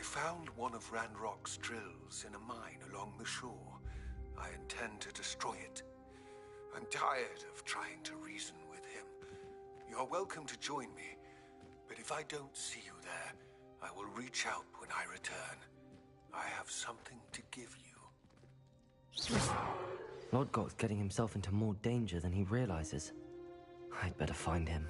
found one of Ranrock's drills in a mine along the shore. I intend to destroy it. I'm tired of trying to reason with him. You're welcome to join me, but if I don't see you there, I will reach out when I return. I have something to give you. Lodgok's getting himself into more danger than he realizes. I'd better find him.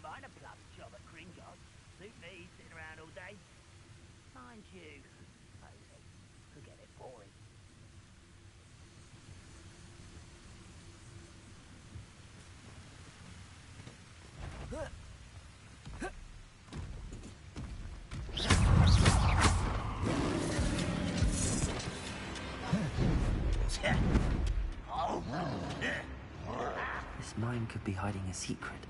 Mind a blood job at Gringotts. Suit me, sitting around all day. Mind you, could get it boring. This mine could be hiding a secret.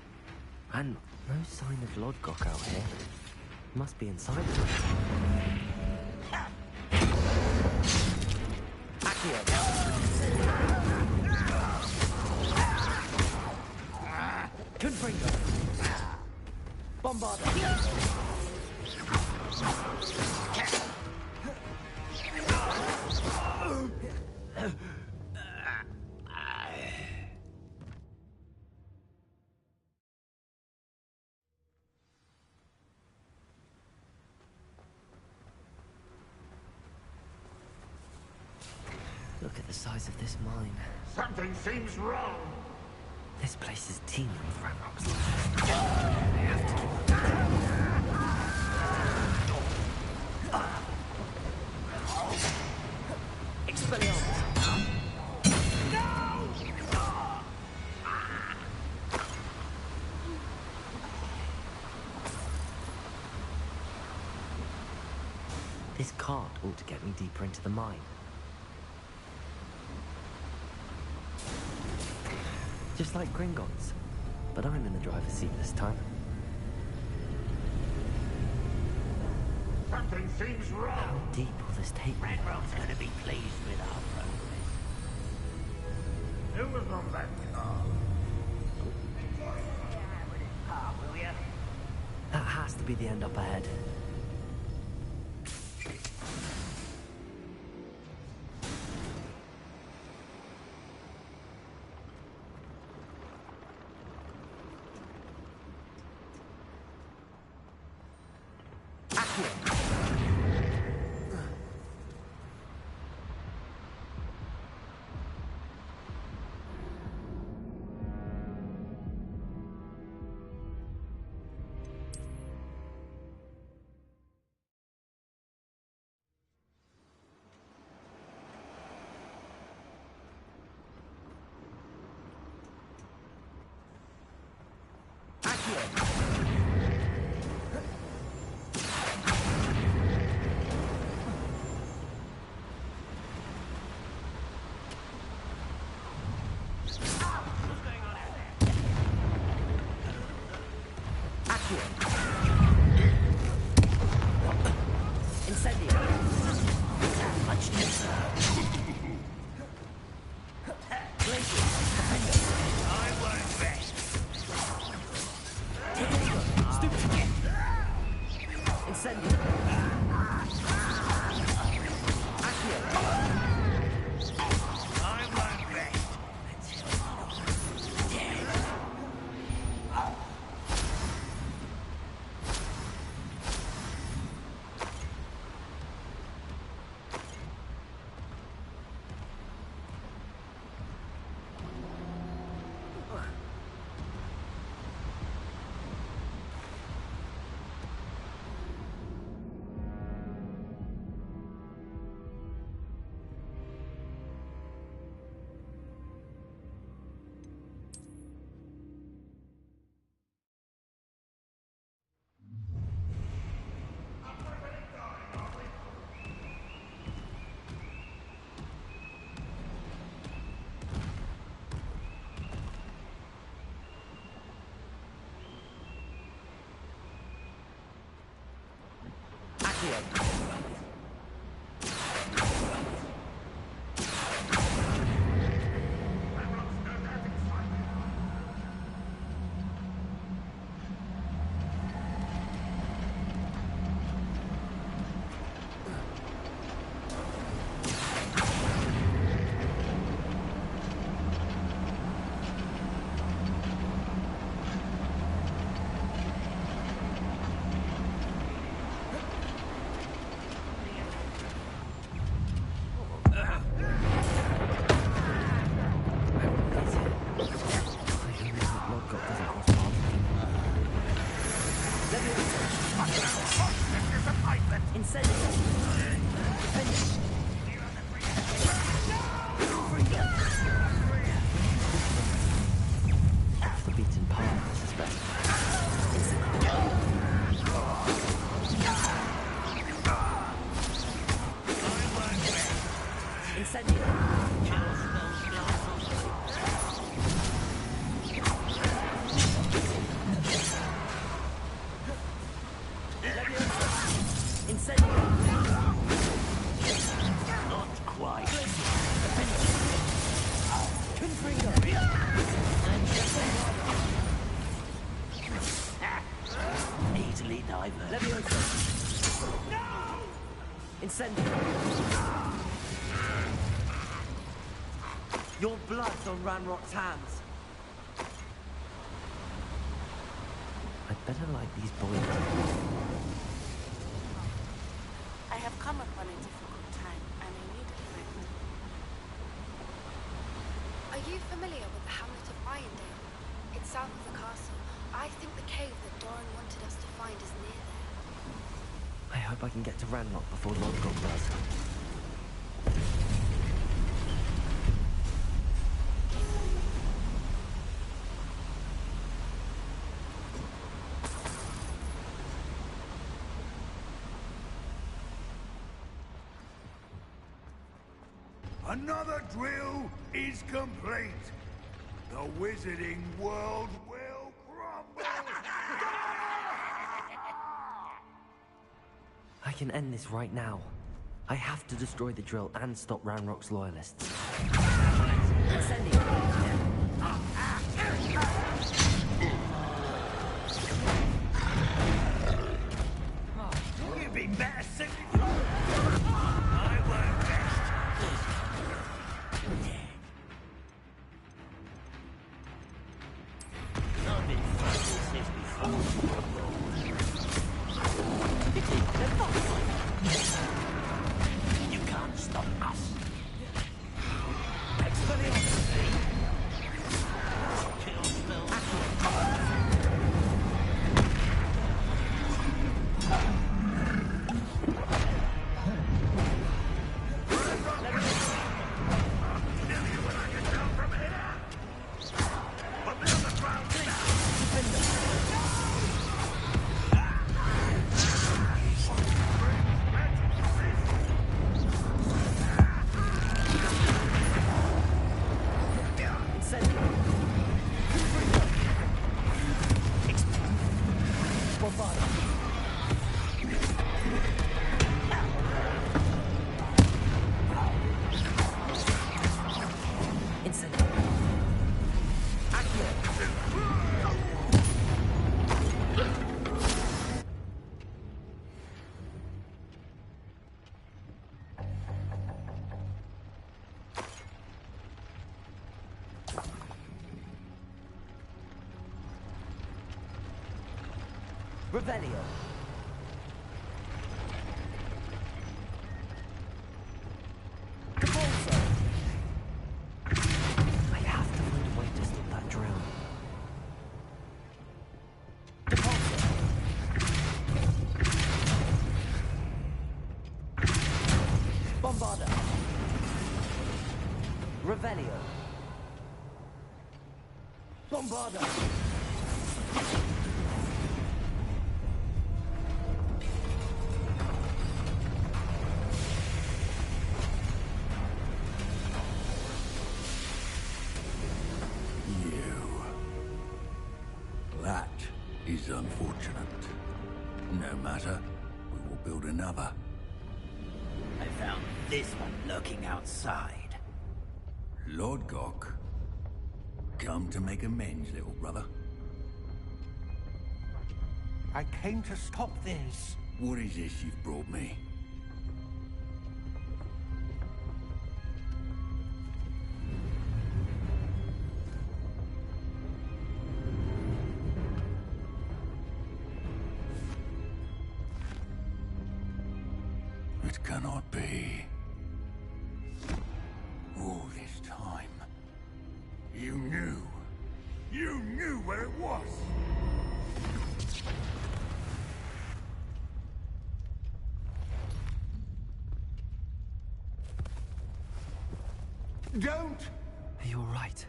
And no sign of Lodgok out here. Must be inside of it. Confringo! Bombard! Look at the size of this mine. Something seems wrong. This place is teeming with Ranrock's life. They have to keep Expelliarmus! This cart ought to get me deeper into the mine. Just like Gringotts, but I'm in the driver's seat this time. Something seems wrong. How deep will this take me? Ranrock's gonna be pleased with our progress. Who was on that car? With his part, will ya? That has to be the end up ahead. Revelio. Your blood's on Ranrock's hands. I'd better light these boilers. I have come upon a difficult time, and I need a friend. Are you familiar with the hamlet of Irondale? It's south of the castle. I think the cave that Doran wanted us to find is near there. I hope I can get to Ranrock before Lodgok does. Another drill is complete. The wizarding world will crumble. I can end this right now. I have to destroy the drill and stop Ranrock's loyalists. You'd be better suited. I work best. I've been fighting this before. You can't stop us. Kill spell. Revelio. I have to find a way to stop that drill. Bombarda. Revelio. Bombarda. That is unfortunate. No matter, we will build another. I found this one lurking outside. Lodgok? Come to make amends, little brother. I came to stop this. What is this you've brought me? It cannot be. All this time, you knew. You knew where it was! Don't! Are you alright?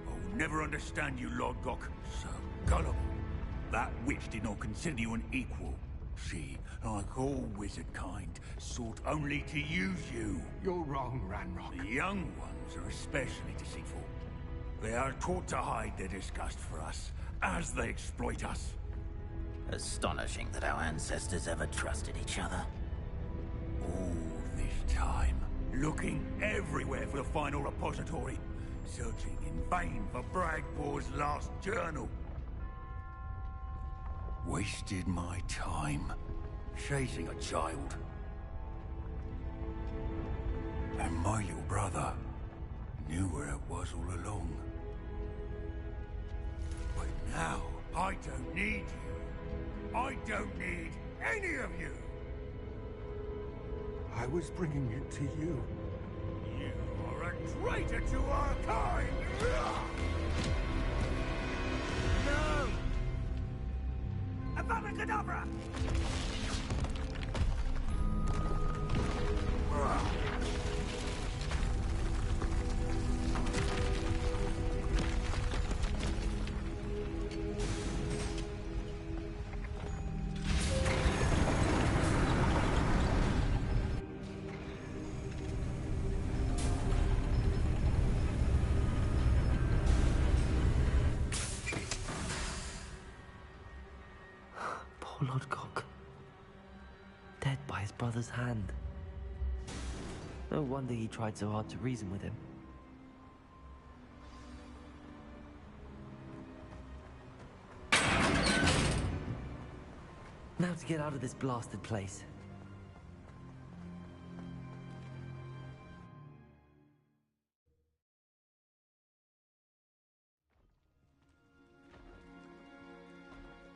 I'll never understand you, Lodgok. So gullible. That witch did not consider you an equal. She, like all wizard kind, sought only to use you. You're wrong, Ranrock. The young ones are especially deceitful. They are taught to hide their disgust for us, as they exploit us. Astonishing that our ancestors ever trusted each other. All this time, looking everywhere for the final repository, searching in vain for Bragpor's last journal. Wasted my time, chasing a child. And my little brother knew where it was all along. But now, I don't need you. I don't need any of you. I was bringing it to you. You are a traitor to our kind! No! Avada Kedavra! Poor Lodgok. Dead by his brother's hand. No wonder he tried so hard to reason with him. Now to get out of this blasted place.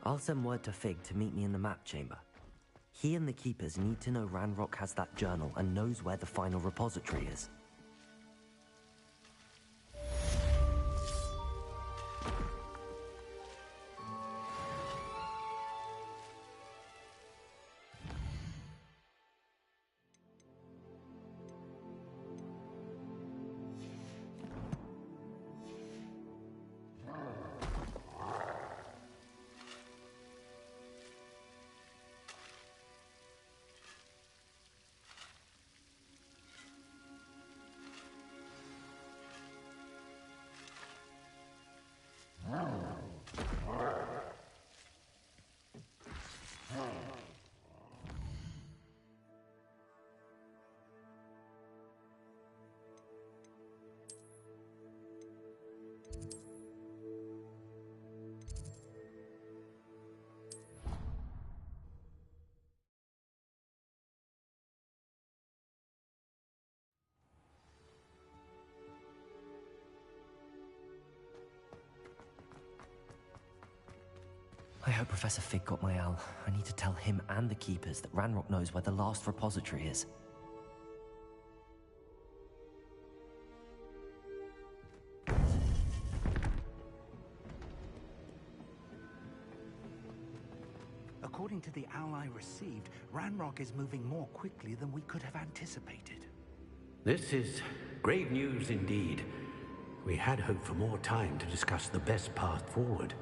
I'll send word to Fig to meet me in the map chamber. He and the Keepers need to know Ranrock has that journal and knows where the final repository is. I hope Professor Fig got my owl. I need to tell him and the Keepers that Ranrock knows where the last repository is. According to the owl I received, Ranrock is moving more quickly than we could have anticipated. This is grave news indeed. We had hoped for more time to discuss the best path forward.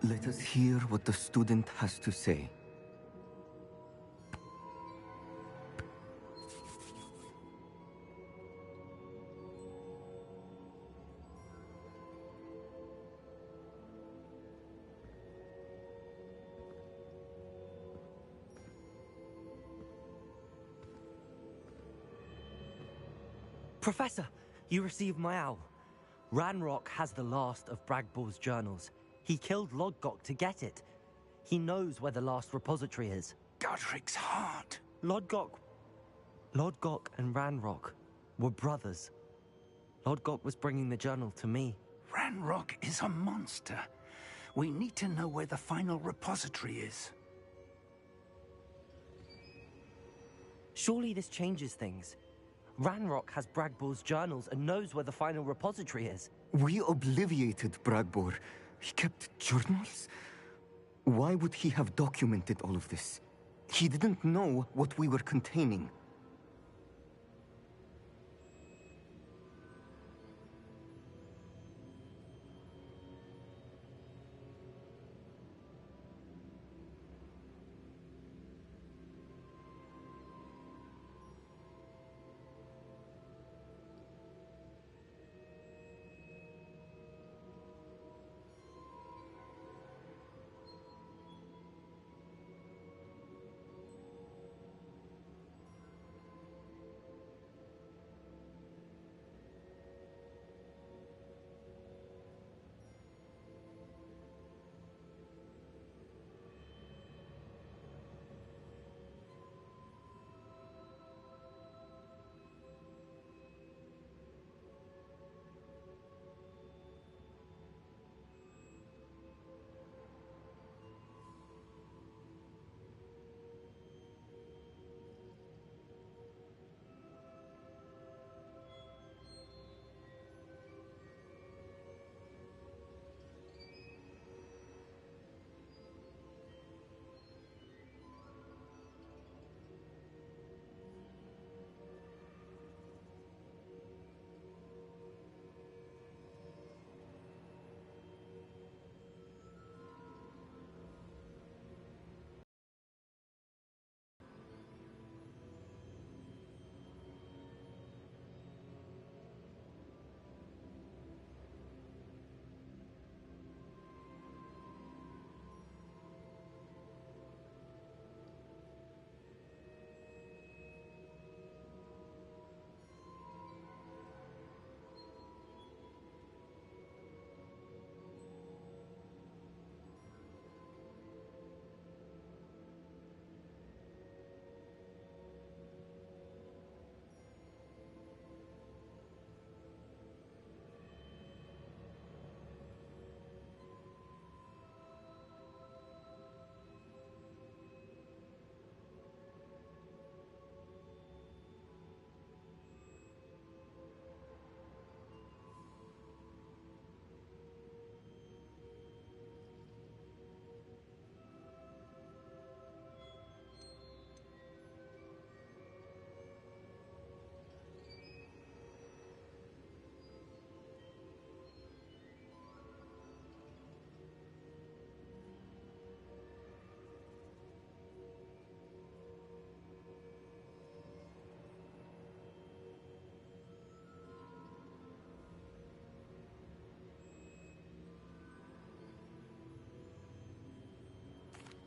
Let us hear what the student has to say. Professor, you received my owl. Ranrock has the last of Bragbor's journals. He killed Lodgok to get it. He knows where the last repository is. Godric's heart. Lodgok and Ranrock were brothers. Lodgok was bringing the journal to me. Ranrock is a monster. We need to know where the final repository is. Surely this changes things. Ranrock has Bragbor's journals and knows where the final repository is. We obliviated Bragbor. He kept journals? Why would he have documented all of this? He didn't know what we were containing.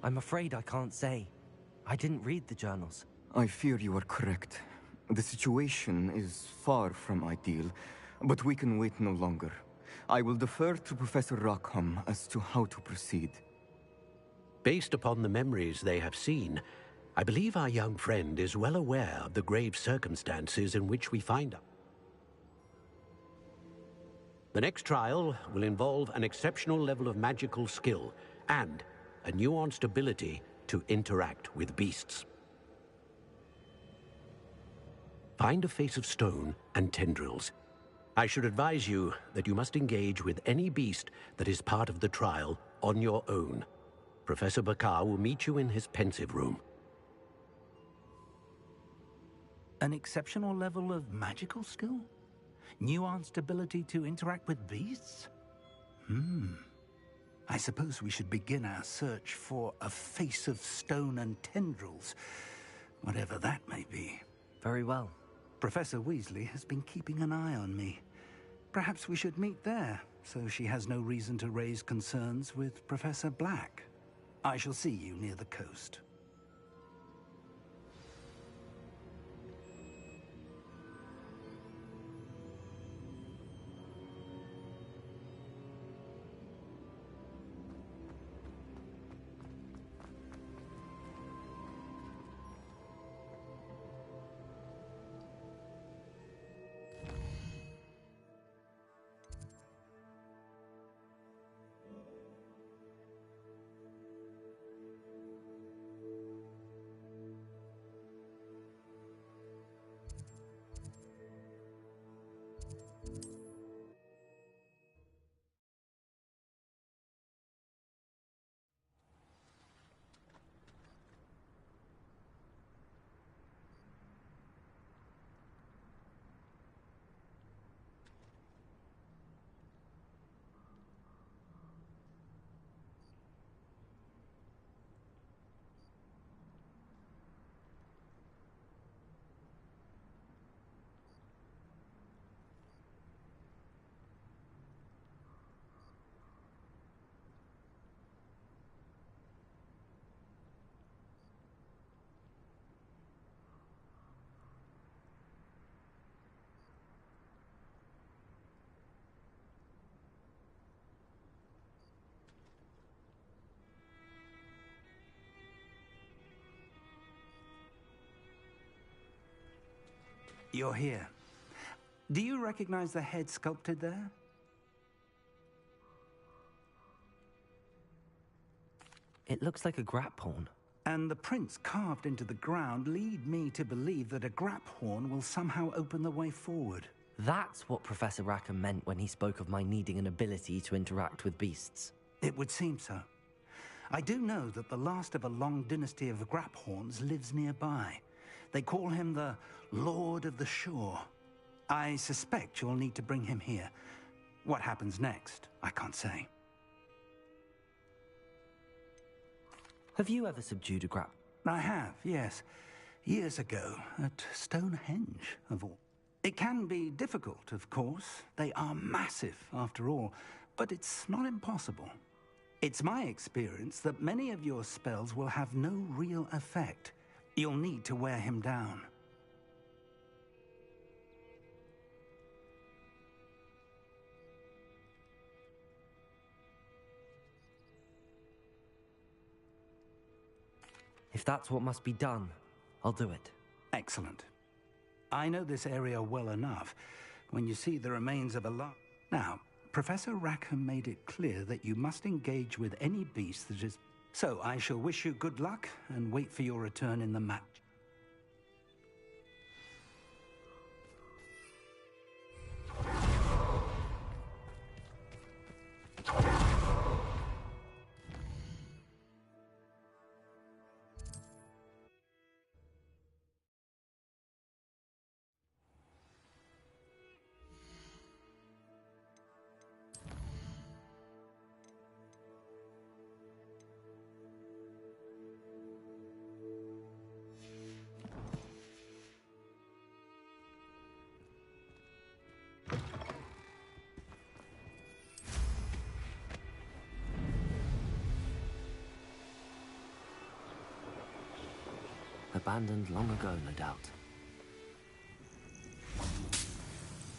I'm afraid I can't say. I didn't read the journals. I fear you are correct. The situation is far from ideal, but we can wait no longer. I will defer to Professor Rockham as to how to proceed. Based upon the memories they have seen, I believe our young friend is well aware of the grave circumstances in which we find her. The next trial will involve an exceptional level of magical skill and a nuanced ability to interact with beasts. Find a face of stone and tendrils. I should advise you that you must engage with any beast that is part of the trial on your own. Professor Bakar will meet you in his pensive room. An exceptional level of magical skill? Nuanced ability to interact with beasts? I suppose we should begin our search for a face of stone and tendrils, whatever that may be. Very well. Professor Weasley has been keeping an eye on me. Perhaps we should meet there, so she has no reason to raise concerns with Professor Black. I shall see you near the coast. You're here. Do you recognize the head sculpted there? It looks like a grap horn. And the prints carved into the ground lead me to believe that a grap horn will somehow open the way forward. That's what Professor Rackham meant when he spoke of my needing an ability to interact with beasts. It would seem so. I do know that the last of a long dynasty of grap horns lives nearby. They call him the Lord of the Shore. I suspect you'll need to bring him here. What happens next, I can't say. Have you ever subdued a grap? I have, yes. Years ago, at Stonehenge, of all. It can be difficult, of course. They are massive, after all. But it's not impossible. It's my experience that many of your spells will have no real effect. You'll need to wear him down. If that's what must be done, I'll do it. Excellent. I know this area well enough. When you see the remains of a lot... Now, Professor Rackham made it clear that you must engage with any beast that is... So I shall wish you good luck and wait for your return in the match. Abandoned long ago, no doubt.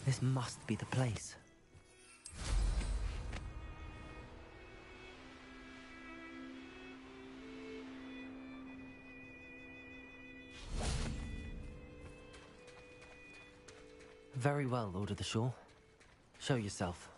This must be the place. Very well, Lord of the Shore. Show yourself.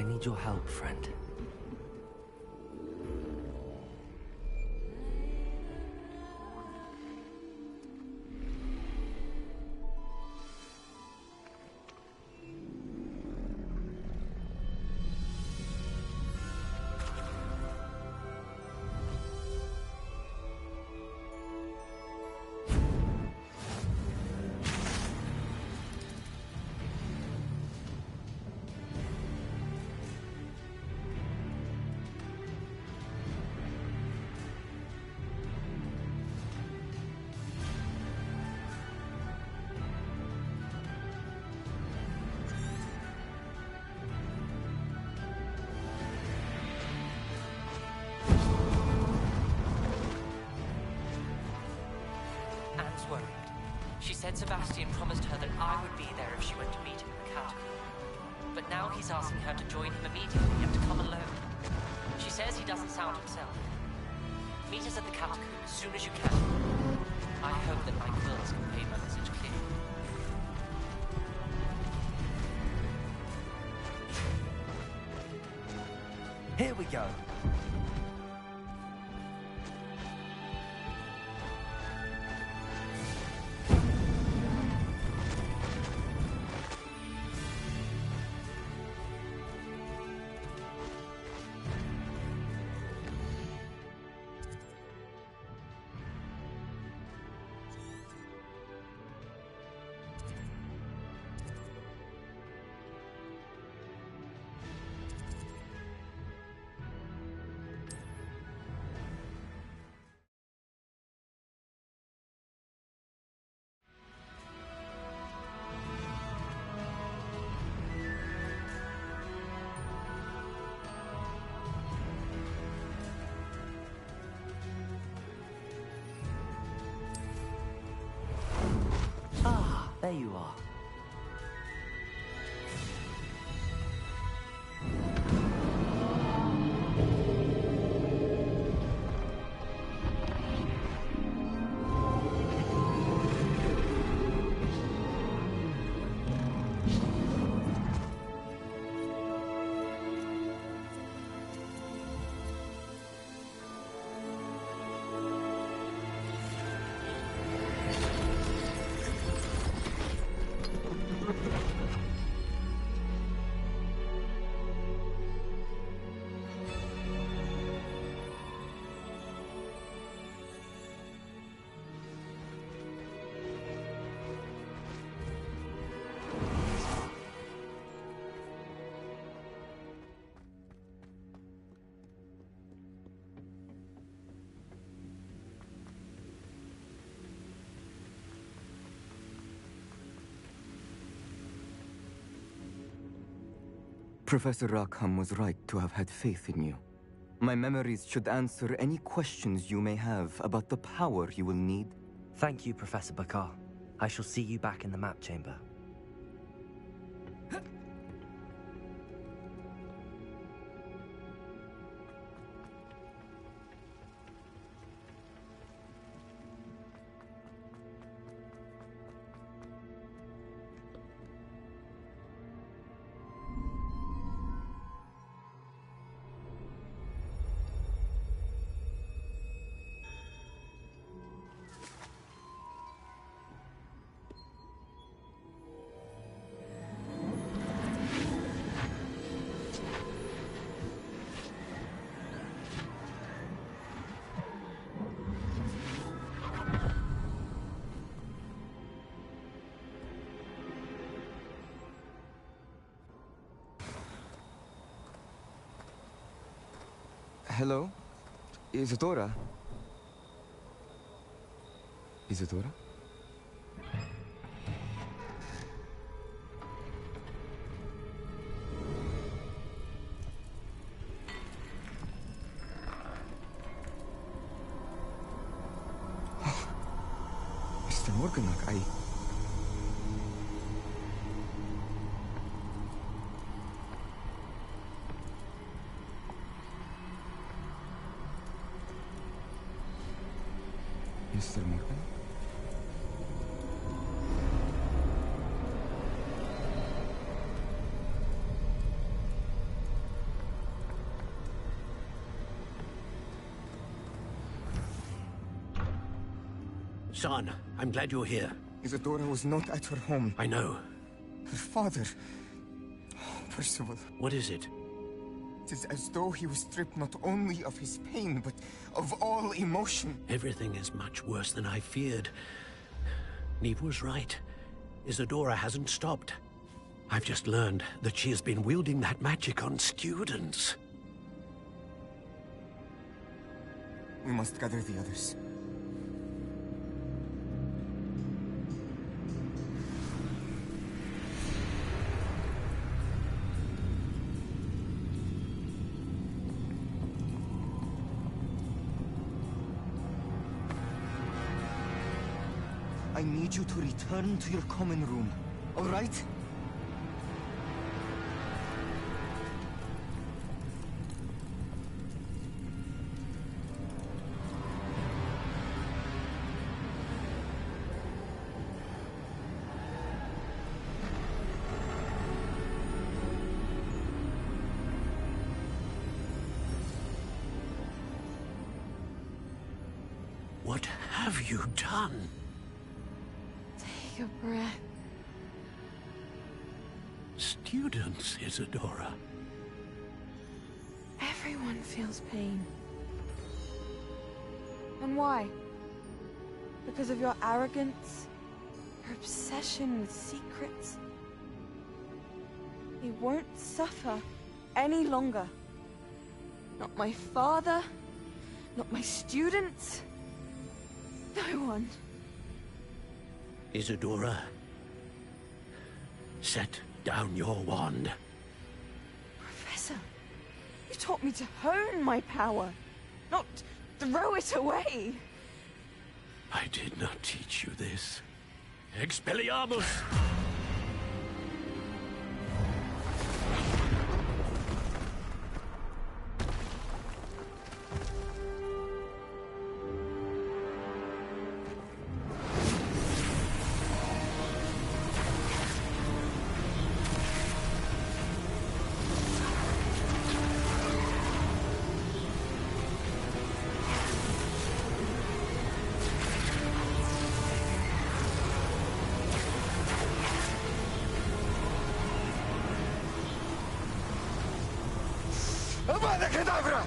I need your help, friend. Worried. She said Sebastian promised her that I would be there if she went to meet him in the catacomb. But now he's asking her to join him immediately and to come alone. She says he doesn't sound himself. Meet us at the catacomb as soon as you can. I hope that my quills convey my message clearly. Here we go. There you are. Professor Rackham was right to have had faith in you. My memories should answer any questions you may have about the power you will need. Thank you, Professor Bakar. I shall see you back in the map chamber. Hello? Isadora? Isadora? Mr. Morganak, Mr. Morgan? Son, I'm glad you're here. Isadora was not at her home. I know. Her father... Oh, Percival. What is it? It is as though he was stripped not only of his pain, but of all emotion. Everything is much worse than I feared. Neve was right. Isadora hasn't stopped. I've just learned that she has been wielding that magic on students. We must gather the others. I need you to return to your common room, all right? What have you done? Take a breath. Students, Isadora. Everyone feels pain. And why? Because of your arrogance? Your obsession with secrets? He won't suffer any longer. Not my father, not my students, no one. Isadora, set down your wand. Professor, you taught me to hone my power, not throw it away. I did not teach you this. Expelliarmus! Kedavra!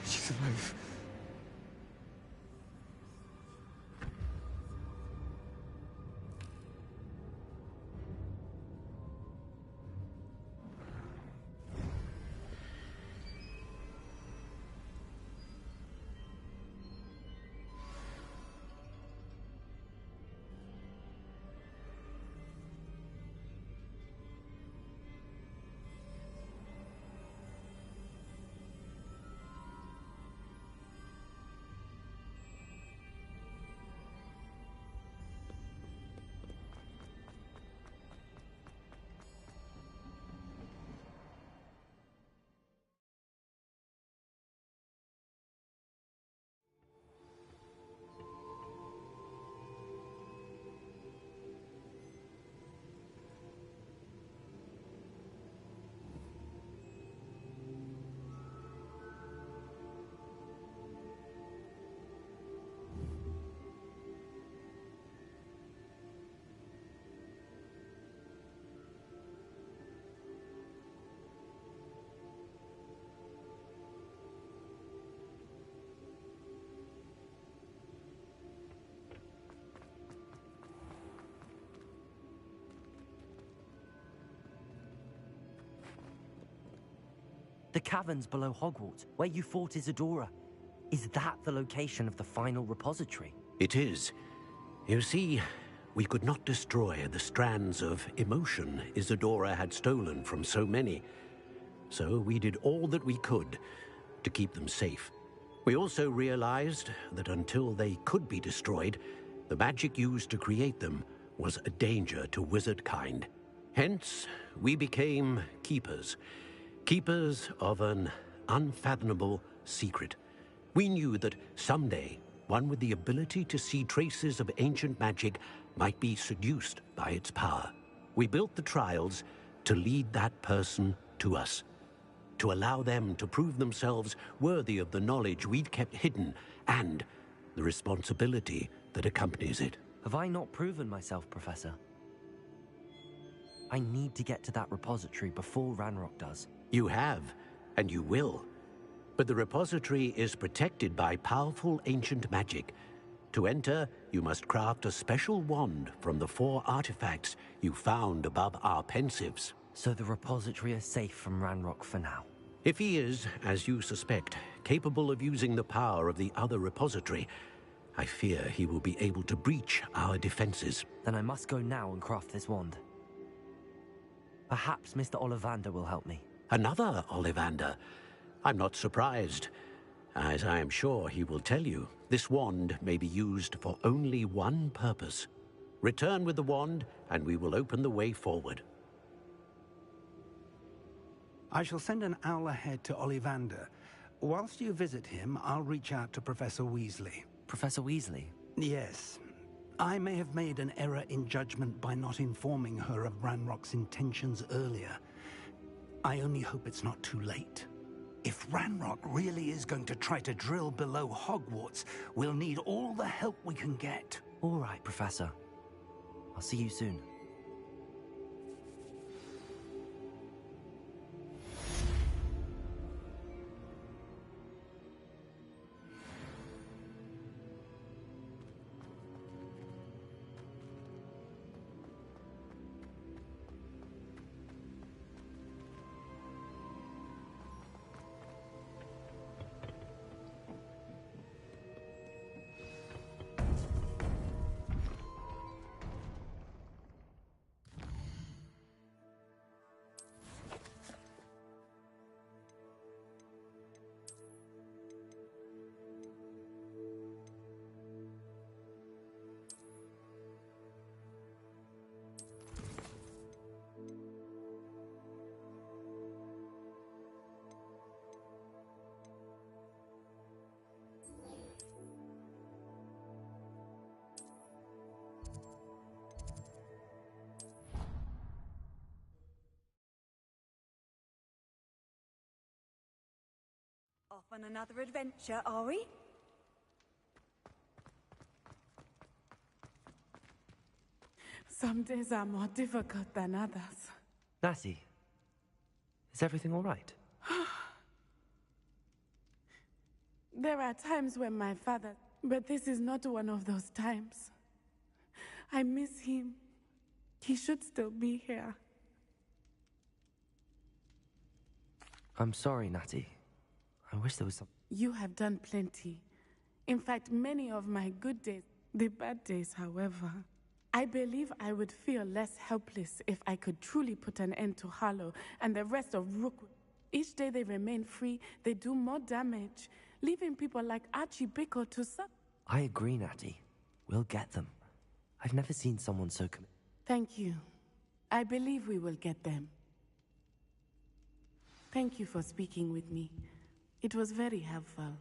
She's alive. The caverns below Hogwarts, where you fought Isadora. Is that the location of the final repository? It is. You see, we could not destroy the strands of emotion Isadora had stolen from so many. So we did all that we could to keep them safe. We also realized that until they could be destroyed, the magic used to create them was a danger to wizard kind. Hence, we became keepers. Keepers of an unfathomable secret. We knew that someday, one with the ability to see traces of ancient magic might be seduced by its power. We built the trials to lead that person to us, to allow them to prove themselves worthy of the knowledge we'd kept hidden and the responsibility that accompanies it. Have I not proven myself, Professor? I need to get to that repository before Ranrock does. You have, and you will. But the repository is protected by powerful ancient magic. To enter, you must craft a special wand from the 4 artifacts you found above our pensives. So the repository is safe from Ranrock for now? If he is, as you suspect, capable of using the power of the other repository, I fear he will be able to breach our defenses. Then I must go now and craft this wand. Perhaps Mr. Ollivander will help me. Another Ollivander? I'm not surprised. As I am sure he will tell you, this wand may be used for only one purpose. Return with the wand, and we will open the way forward. I shall send an owl ahead to Ollivander. Whilst you visit him, I'll reach out to Professor Weasley. Professor Weasley? Yes. I may have made an error in judgment by not informing her of Ranrock's intentions earlier. I only hope it's not too late. If Ranrock really is going to try to drill below Hogwarts, we'll need all the help we can get. All right, Professor. I'll see you soon. Off on another adventure, are we? Some days are more difficult than others. Natty, is everything all right? There are times when my father... But this is not one of those times. I miss him. He should still be here. I'm sorry, Natty. I wish there was some... You have done plenty. In fact, many of my good days, the bad days, however. I believe I would feel less helpless if I could truly put an end to Harlow and the rest of Rookwood. Each day they remain free, they do more damage, leaving people like Archie Bickle to suffer. I agree, Natty. We'll get them. I've never seen someone so Thank you. I believe we will get them. Thank you for speaking with me. It was very helpful.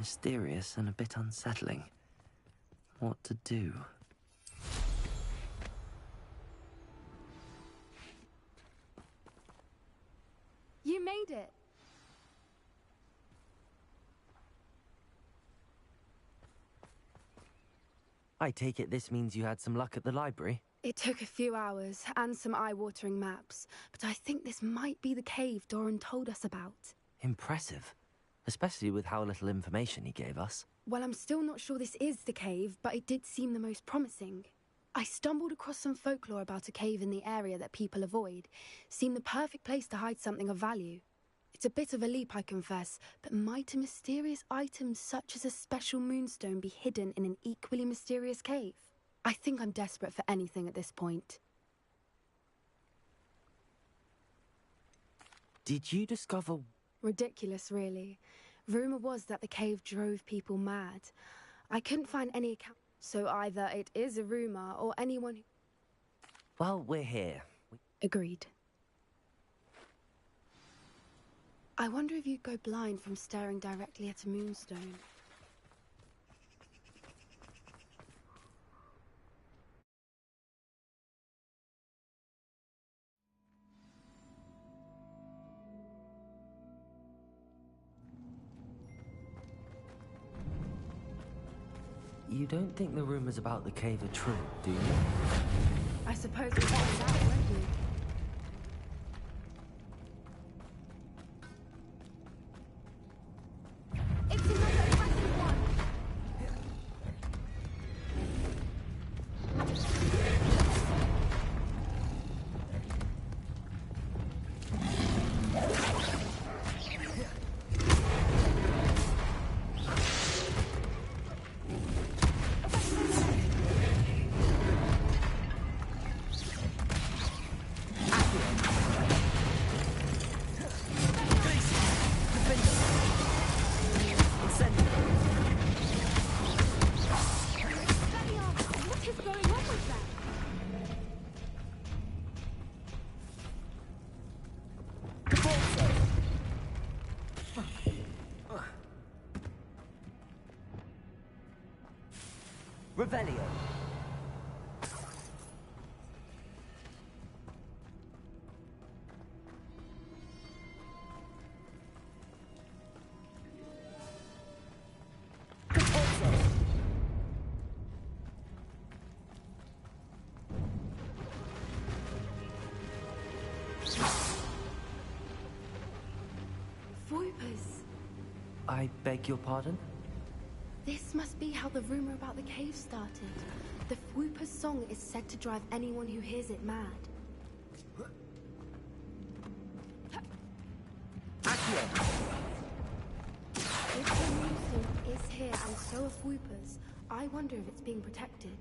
Mysterious and a bit unsettling. What to do? You made it. I take it this means you had some luck at the library? It took a few hours and some eye-watering maps, but I think this might be the cave Doran told us about. Impressive. Especially with how little information he gave us. Well, I'm still not sure this is the cave, but it did seem the most promising. I stumbled across some folklore about a cave in the area that people avoid. Seemed the perfect place to hide something of value. It's a bit of a leap, I confess, but might a mysterious item such as a special moonstone be hidden in an equally mysterious cave? I think I'm desperate for anything at this point. Did you discover... Ridiculous, really. Rumor was that the cave drove people mad. I couldn't find any account, so either it is a rumor or anyone who... Well, we're here. Agreed. I wonder if you'd go blind from staring directly at a moonstone. You don't think the rumors about the cave are true, do you? I suppose we'll find out, won't we? It's another impressive one! Revelio. I beg your pardon? This must be how the rumor about the cave started. The Whooper's song is said to drive anyone who hears it mad. If the moonstone is here and so are Whoopers, I wonder if it's being protected.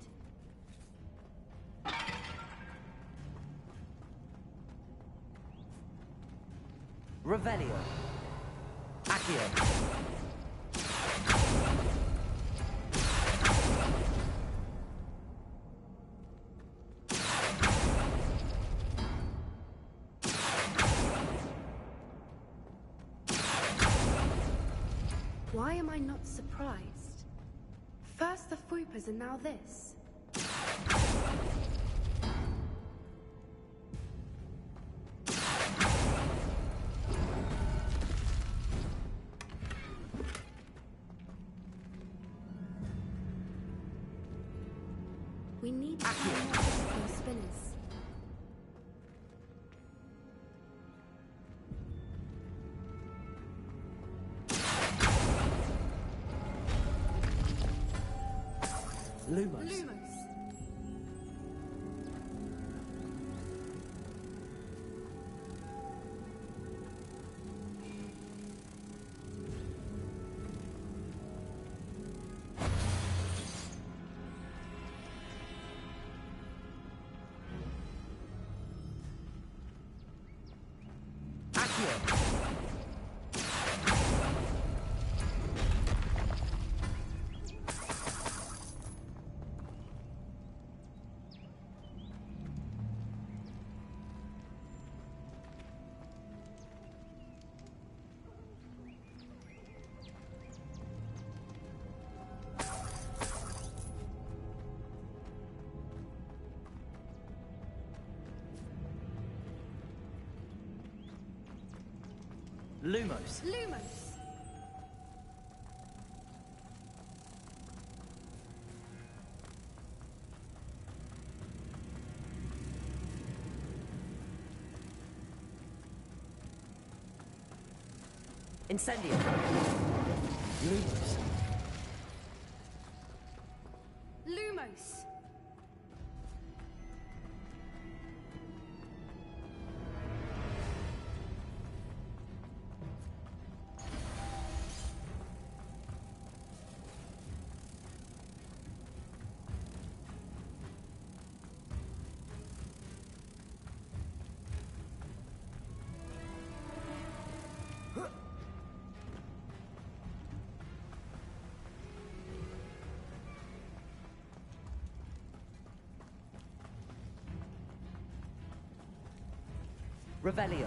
Revelio. Accio. Why am I not surprised? First the Whoopers and now this. We need to find more those spinners. Lumos. Lumos. Lumos! Incendio. Lumos. Lumos! Revelio.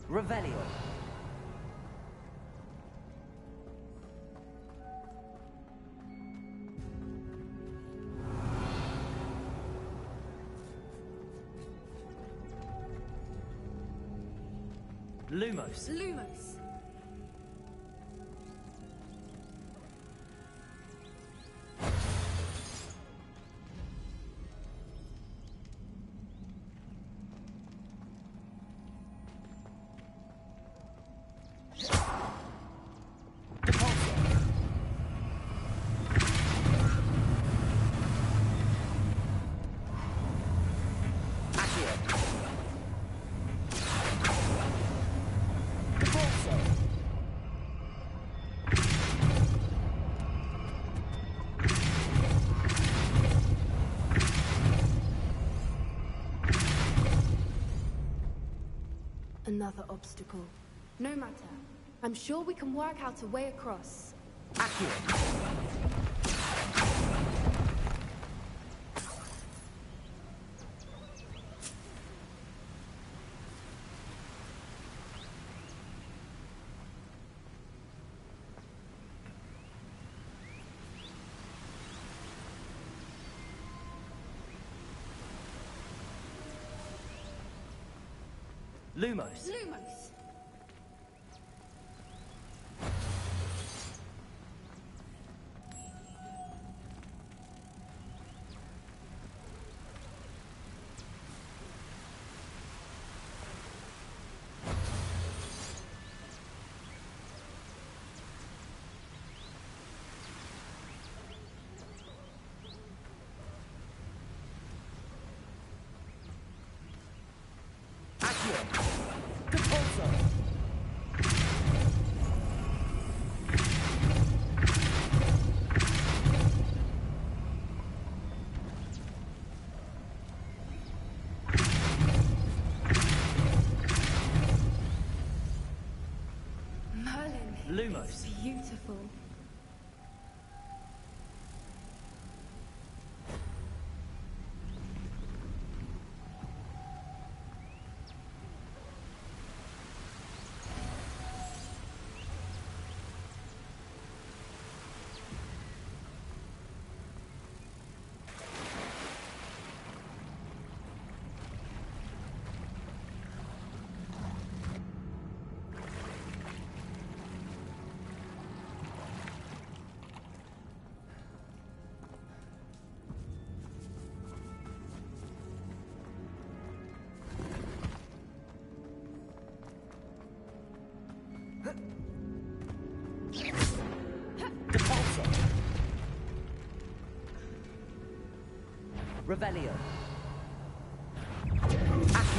Revelio. Lumos. Lumos! Another obstacle. No matter. I'm sure we can work out a way across. Accurate. Lumos. Lumos! Merlin. Lumos. It's beautiful. Revelio. Accio.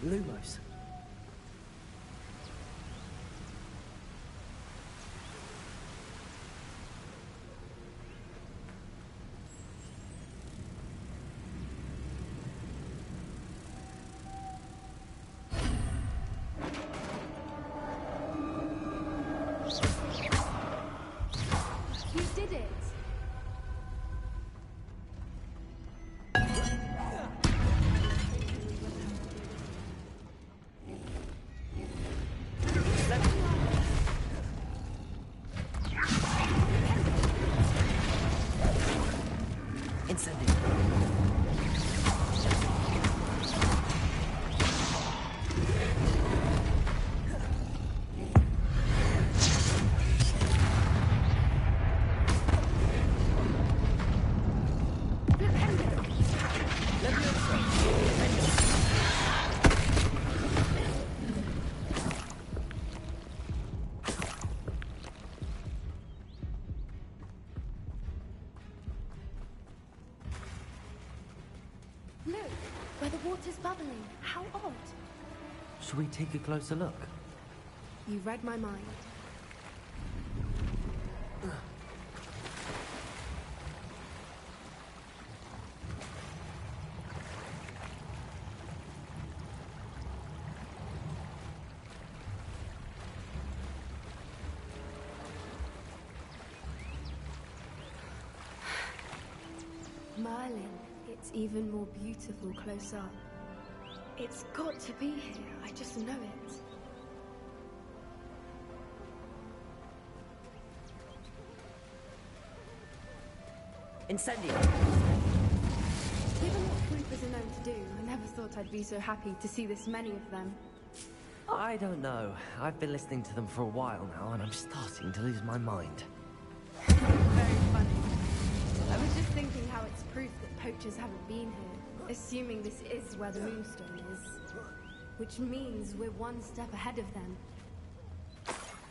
Lumos. You did it! Incendio. Look, where the water's bubbling. How odd. Should we take a closer look? You read my mind. Merlin, it's even more beautiful close up. It's got to be here, I just know it. Incendio! Given what creepers are known to do, I never thought I'd be so happy to see this many of them. I don't know. I've been listening to them for a while now, and I'm starting to lose my mind. Very funny. I was just thinking how it's proof that poachers haven't been here, assuming this is where the Moonstone is. Which means we're one step ahead of them.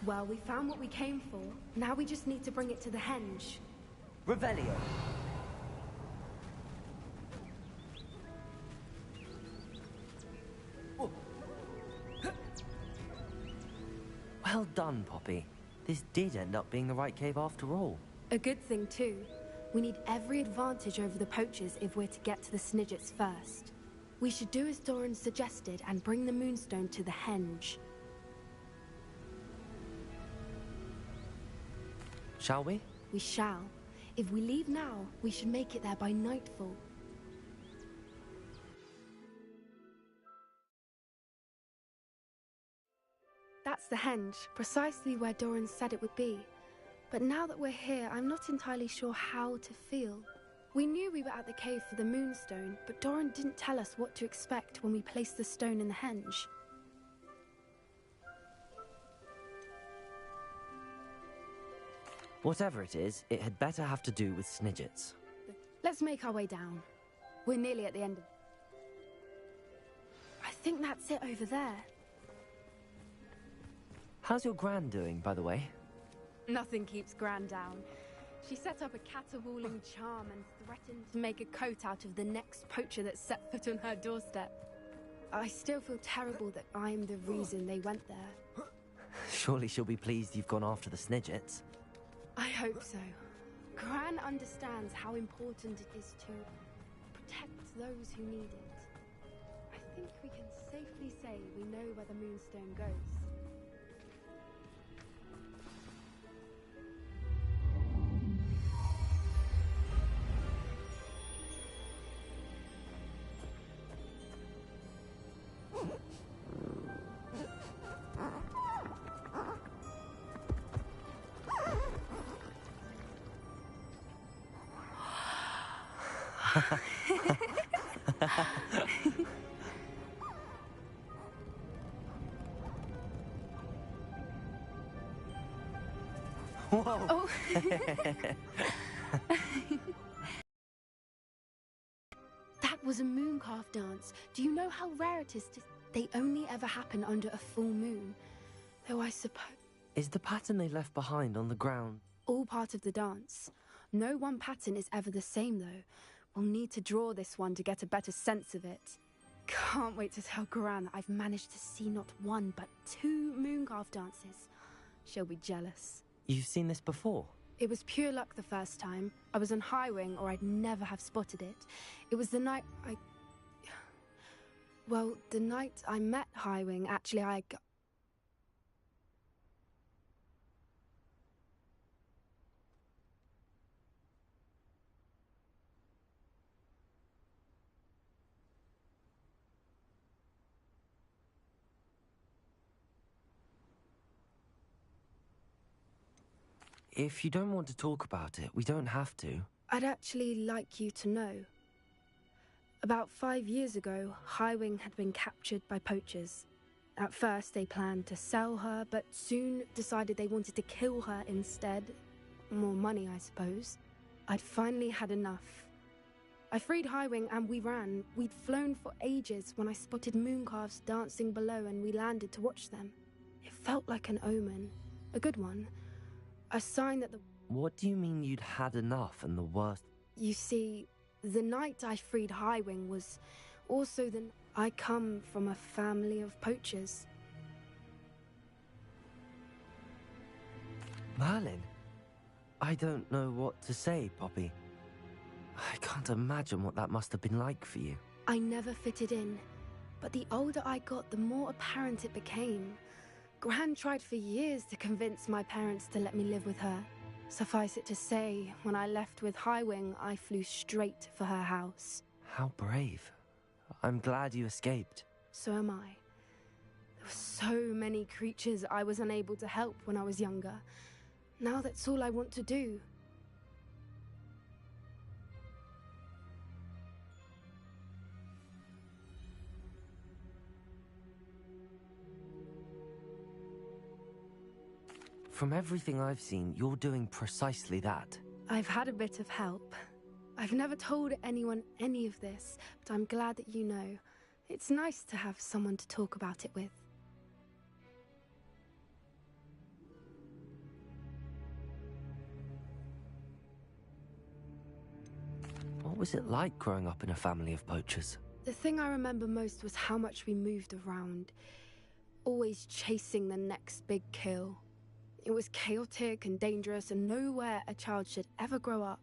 Well, we found what we came for. Now we just need to bring it to the henge. Revelio. Well done, Poppy. This did end up being the right cave after all. A good thing, too. We need every advantage over the poachers if we're to get to the Snidgets first. We should do as Doran suggested and bring the Moonstone to the henge. Shall we? We shall. If we leave now, we should make it there by nightfall. That's the henge, precisely where Doran said it would be. But now that we're here, I'm not entirely sure how to feel. We knew we were at the cave for the Moonstone, but Doran didn't tell us what to expect when we placed the stone in the henge. Whatever it is, it had better have to do with Snidgets. Let's make our way down. We're nearly at the end of... I think that's it over there. How's your Gran doing, by the way? Nothing keeps Gran down. She set up a caterwauling charm and threatened to make a coat out of the next poacher that set foot on her doorstep. I still feel terrible that I'm the reason they went there. Surely she'll be pleased you've gone after the Snidgets. I hope so. Gran understands how important it is to protect those who need it. I think we can safely say we know where the Moonstone goes. Whoa! Oh. That was a mooncalf dance. Do you know how rare it is to... They only ever happen under a full moon. Though I suppose... Is the pattern they left behind on the ground... all part of the dance? No one pattern is ever the same, though. We'll need to draw this one to get a better sense of it. can't wait to tell Gran that I've managed to see not one, but 2 Mooncarve dances. She'll be jealous. You've seen this before? It was pure luck the first time. I was on High Wing, or I'd never have spotted it. It was the night Well, the night I met High Wing, actually, If you don't want to talk about it, we don't have to. I'd actually like you to know. About 5 years ago, High Wing had been captured by poachers. At first, they planned to sell her, but soon decided they wanted to kill her instead. More money, I suppose. I'd finally had enough. I freed High Wing and we ran. We'd flown for ages when I spotted Mooncarves dancing below and we landed to watch them. It felt like an omen. A good one. A sign that the... What do you mean you'd had enough and the worst? You see, the night I freed High Wing was also the... I come from a family of poachers. Merlin? I don't know what to say, Poppy. I can't imagine what that must have been like for you. I never fitted in, but the older I got, the more apparent it became. Gran tried for years to convince my parents to let me live with her. Suffice it to say, when I left with High Wing, I flew straight for her house. How brave. I'm glad you escaped. So am I. There were so many creatures I was unable to help when I was younger. Now that's all I want to do. From everything I've seen, you're doing precisely that. I've had a bit of help. I've never told anyone any of this, but I'm glad that you know. It's nice to have someone to talk about it with. What was it like growing up in a family of poachers? The thing I remember most was how much we moved around, always chasing the next big kill. It was chaotic and dangerous, and nowhere a child should ever grow up.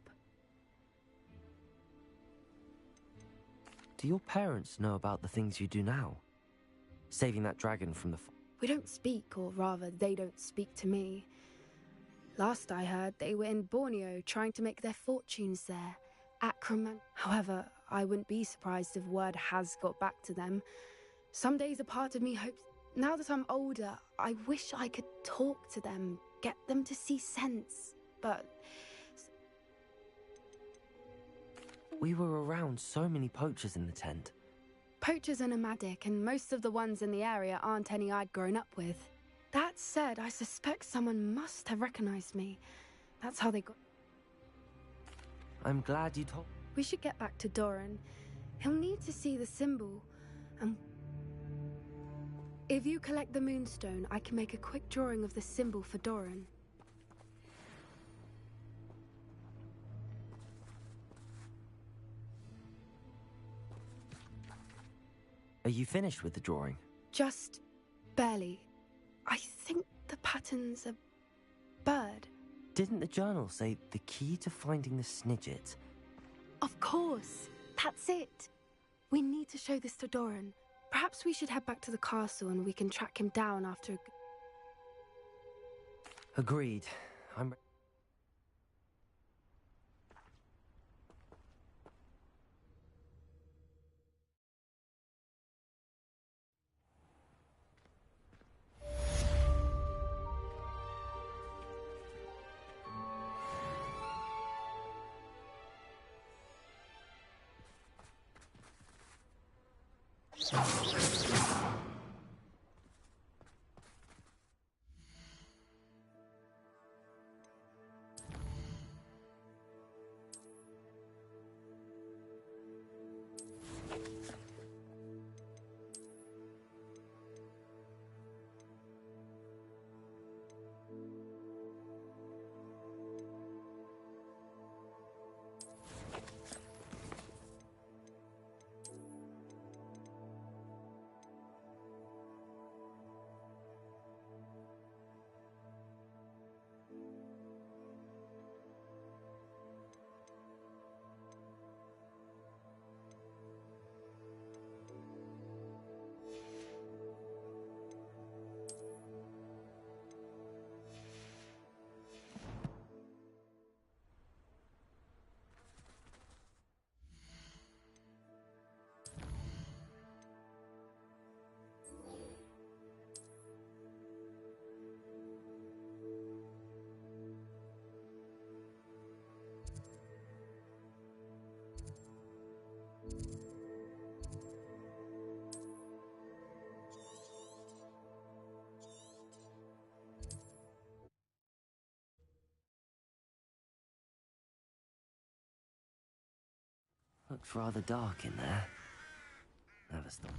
Do your parents know about the things you do now? Saving that dragon from the... We don't speak, or rather, they don't speak to me. Last I heard, they were in Borneo trying to make their fortunes there. Ackerman. However, I wouldn't be surprised if word has got back to them. Some days a part of me hopes... Now that I'm older, I wish I could talk to them, get them to see sense, but... We were around so many poachers in the tent. Poachers are nomadic, and most of the ones in the area aren't any I'd grown up with. That said, I suspect someone must have recognized me. That's how they got... I'm glad you told... We should get back to Doran. He'll need to see the symbol, and... If you collect the moonstone, I can make a quick drawing of the symbol for Doran. Are you finished with the drawing? Just barely. I think the pattern's a bird. Didn't the journal say the key to finding the Snidget? Of course. That's it. We need to show this to Doran. Perhaps we should head back to the castle and we can track him down after... Agreed. I'm... Looks rather dark in there. Never stopped.